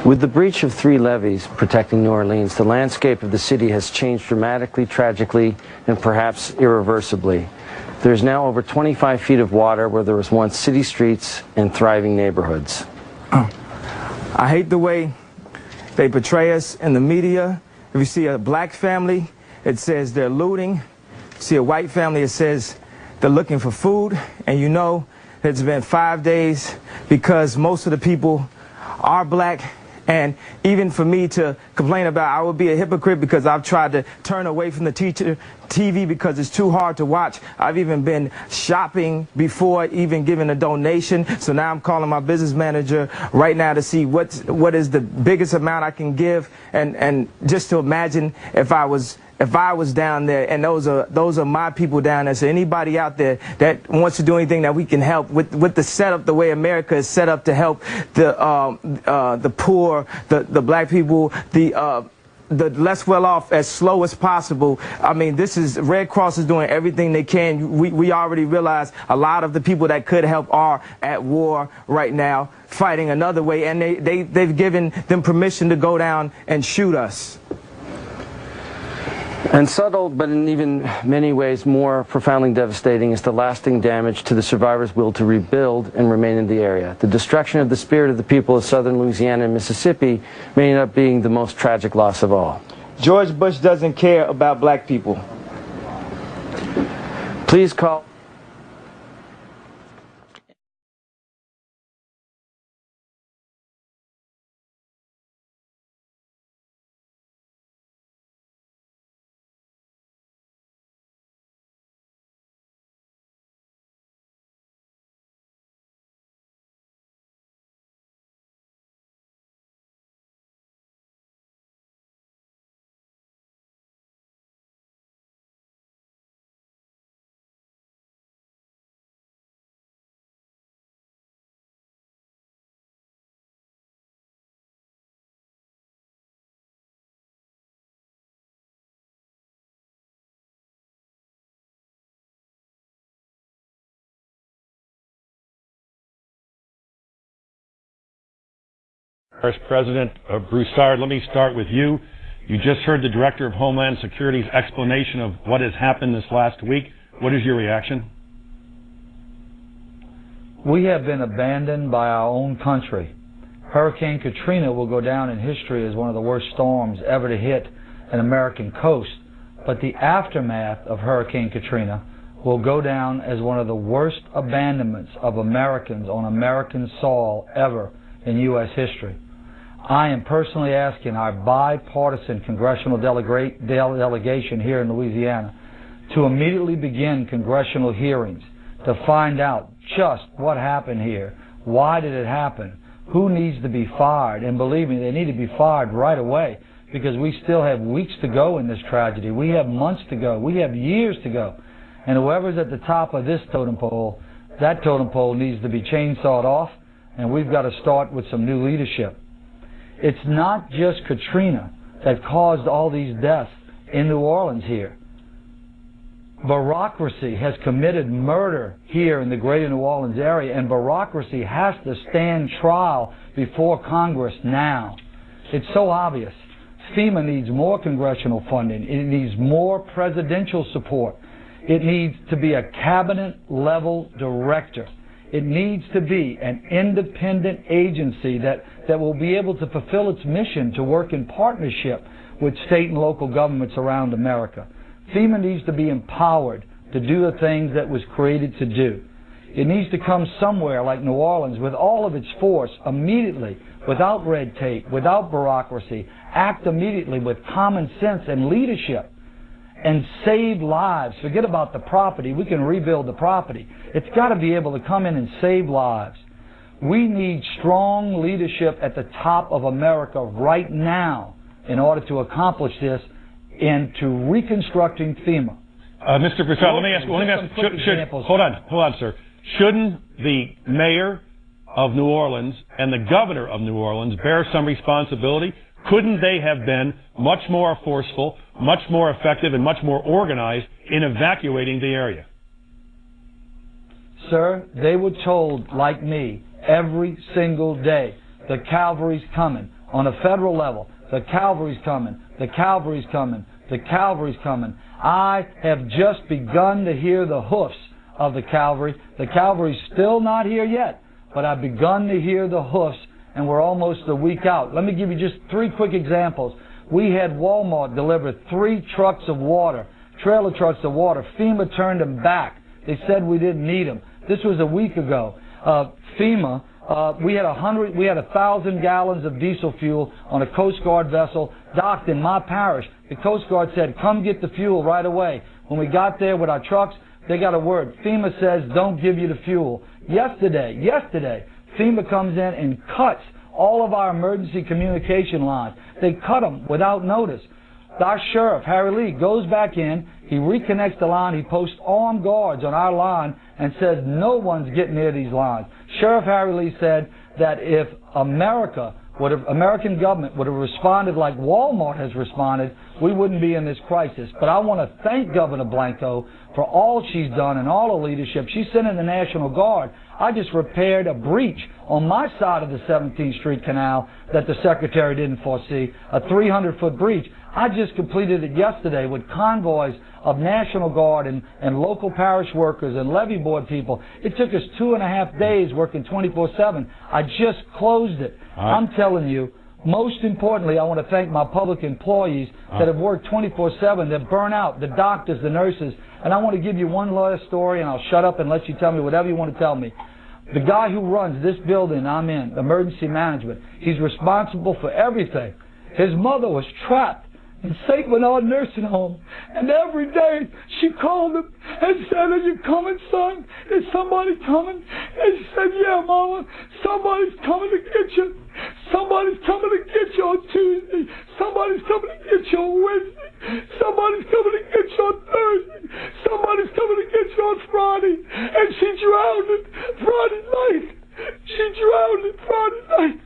With the breach of 3 levees protecting New Orleans, the landscape of the city has changed dramatically, tragically, and perhaps irreversibly. There's now over 25 feet of water where there was once city streets and thriving neighborhoods. I hate the way they portray us in the media. If you see a black family, it says they're looting. See a white family, it says they're looking for food. And you know it's been 5 days because most of the people are black. And even for me to complain about, I would be a hypocrite because I've tried to turn away from the TV because it's too hard to watch. I've even been shopping before even giving a donation. So now I'm calling my business manager right now to see what is the biggest amount I can give, and just to imagine if I was down there, and those are my people down there. So anybody out there that wants to do anything that we can help with the setup, the way America is set up to help the poor, the black people, the less well off as slow as possible. I mean, this is Red Cross is doing everything they can. We already realize a lot of the people that could help are at war right now, fighting another way, and they've given them permission to go down and shoot us. And subtle, but in even many ways more profoundly devastating, is the lasting damage to the survivors' will to rebuild and remain in the area. The destruction of the spirit of the people of southern Louisiana and Mississippi may end up being the most tragic loss of all. George Bush doesn't care about black people. Please call. President Broussard, let me start with you. You just heard the Director of Homeland Security's explanation of what has happened this last week. What is your reaction? We have been abandoned by our own country. Hurricane Katrina will go down in history as one of the worst storms ever to hit an American coast, but the aftermath of Hurricane Katrina will go down as one of the worst abandonments of Americans on American soil ever in U.S. history. I am personally asking our bipartisan congressional delegation here in Louisiana to immediately begin congressional hearings to find out just what happened here, why did it happen, who needs to be fired, and believe me, they need to be fired right away because we still have weeks to go in this tragedy. We have months to go. We have years to go. And whoever's at the top of this totem pole, that totem pole needs to be chainsawed off, and we've got to start with some new leadership. It's not just Katrina that caused all these deaths in New Orleans here. Bureaucracy has committed murder here in the greater New Orleans area, and bureaucracy has to stand trial before Congress now. It's so obvious. FEMA needs more congressional funding. It needs more presidential support. It needs to be a cabinet-level director. It needs to be an independent agency that will be able to fulfill its mission to work in partnership with state and local governments around America. FEMA needs to be empowered to do the things that was created to do. It needs to come somewhere like New Orleans with all of its force immediately, without red tape, without bureaucracy, act immediately with common sense and leadership, and save lives. Forget about the property. We can rebuild the property. It's got to be able to come in and save lives. We need strong leadership at the top of America right now in order to accomplish this and to reconstructing FEMA. Mr. Broussard, let me ask, hold on, sir. Shouldn't the mayor of New Orleans and the governor of New Orleans bear some responsibility? Couldn't they have been much more forceful, much more effective, and much more organized in evacuating the area? Sir, they were told, like me, every single day, the cavalry's coming. on a federal level, the cavalry's coming, the cavalry's coming, the cavalry's coming. I have just begun to hear the hoofs of the cavalry. The cavalry's still not here yet, but I've begun to hear the hoofs, and we're almost a week out. Let me give you just 3 quick examples. We had Walmart deliver 3 trucks of water, trailer trucks of water. FEMA turned them back. They said we didn't need them. This was a week ago. FEMA, we had 1,000 gallons of diesel fuel on a Coast Guard vessel docked in my parish. The Coast Guard said, come get the fuel right away. When we got there with our trucks, they got a word. FEMA says, don't give you the fuel. Yesterday, FEMA comes in and cuts all of our emergency communication lines. They cut them without notice. Our sheriff, Harry Lee, goes back in, he reconnects the line, he posts armed guards on our line and says no one's getting near these lines. Sheriff Harry Lee said that if American government would have responded like Walmart has responded, we wouldn't be in this crisis. But I want to thank Governor Blanco for all she's done and all her leadership. She sent in the National Guard. I just repaired a breach on my side of the 17th Street Canal that the Secretary didn't foresee, a 300-foot breach. I just completed it yesterday with convoys of National Guard and local parish workers and levee board people. It took us 2.5 days working 24/7. I just closed it. I'm telling you, most importantly, I want to thank my public employees that have worked 24/7, that burn out, the doctors, the nurses. And I want to give you one last story, and I'll shut up and let you tell me whatever you want to tell me. The guy who runs this building I'm in, emergency management, he's responsible for everything. His mother was trapped in St. Bernard Nursing Home, and every day she called him and said, are you coming, son? Is somebody coming? And he said, yeah, Mama, somebody's coming to get you. Somebody's coming to get you on Tuesday. Somebody's coming to get you on Wednesday. Somebody's coming to get you on Thursday. Somebody's coming to get you on Friday. And she drowned it Friday night. She drowned it Friday night.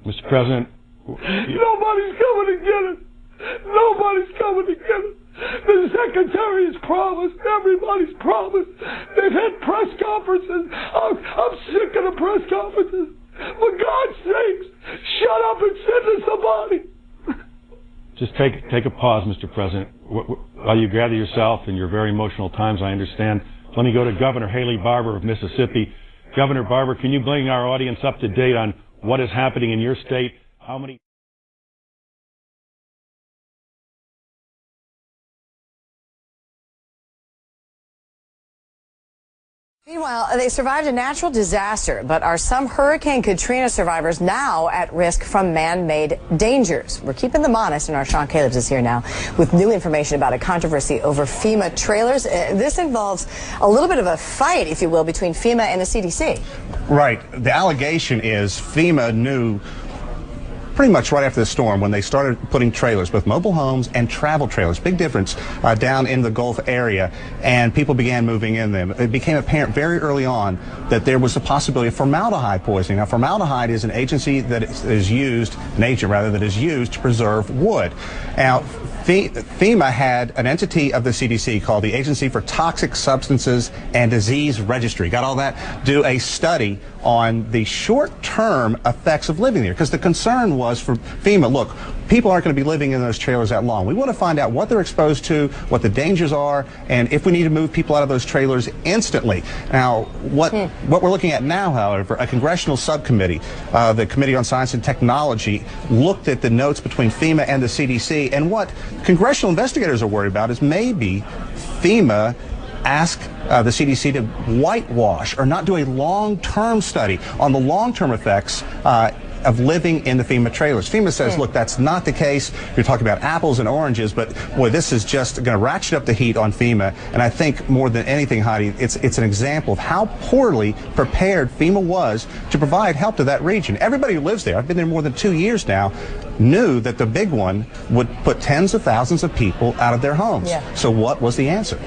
Mr. President, nobody's coming to get it. Nobody's coming to get it. The Secretary has promised. Everybody's promised. They've had press conferences. I'm sick of the press conferences. For God's sakes, shut up and send us somebody. Just take a pause, Mr. President. While you gather yourself in your very emotional times, I understand. Let me go to Governor Haley Barbour of Mississippi. Governor Barbour, can you bring our audience up to date on what is happening in your state? How many... Meanwhile, they survived a natural disaster, but are some Hurricane Katrina survivors now at risk from man-made dangers? We're keeping them honest, and our Sean Calebs is here now with new information about a controversy over FEMA trailers. This involves a little bit of a fight, if you will, between FEMA and the CDC. Right. The allegation is FEMA knew pretty much right after the storm when they started putting trailers, both mobile homes and travel trailers, big difference, down in the Gulf area, and people began moving in them. It became apparent very early on that there was a possibility of formaldehyde poisoning. Now, formaldehyde is an agency that is used, an agent rather, that is used to preserve wood. Now, FEMA had an entity of the CDC called the Agency for Toxic Substances and Disease Registry. Got all that? Do a study on the short-term effects of living there, because the concern was for FEMA, look, people aren't going to be living in those trailers that long. We want to find out what they're exposed to, what the dangers are, and if we need to move people out of those trailers instantly. Now, what we're looking at now, however, a congressional subcommittee, the Committee on Science and Technology, looked at the notes between FEMA and the CDC, and what congressional investigators are worried about is maybe FEMA ask the CDC to whitewash or not do a long-term study on the long-term effects of living in the FEMA trailers. FEMA says, look, that's not the case. You're talking about apples and oranges, but boy, this is just going to ratchet up the heat on FEMA. And I think more than anything, Heidi, it's an example of how poorly prepared FEMA was to provide help to that region. Everybody who lives there, I've been there more than 2 years now, knew that the big one would put tens of thousands of people out of their homes. Yeah. So what was the answer?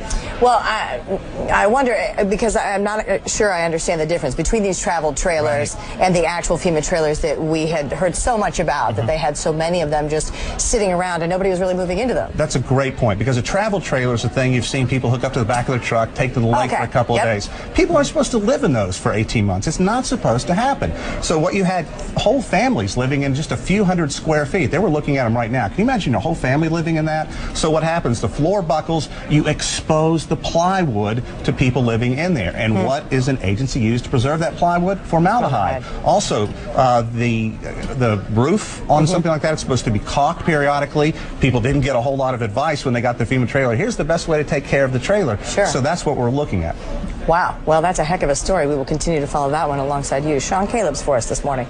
Well, I wonder, because I'm not sure I understand the difference between these travel trailers and the actual FEMA trailers that we had heard so much about, that they had so many of them just sitting around and nobody was really moving into them. That's a great point, because a travel trailer is a thing you've seen people hook up to the back of their truck, take to the lake for a couple of days. People aren't supposed to live in those for 18 months. It's not supposed to happen. So what you had, whole families living in just a few hundred square feet. They were looking at them right now. Can you imagine a whole family living in that? So what happens? The floor buckles, you expose the plywood to people living in there. And what is an agency used to preserve that plywood? Formaldehyde. Also, the roof on something like that is supposed to be caulked periodically. People didn't get a whole lot of advice when they got the FEMA trailer. Here's the best way to take care of the trailer. So that's what we're looking at. Wow. Well, that's a heck of a story. We will continue to follow that one alongside you. Sean Caleb's for us this morning.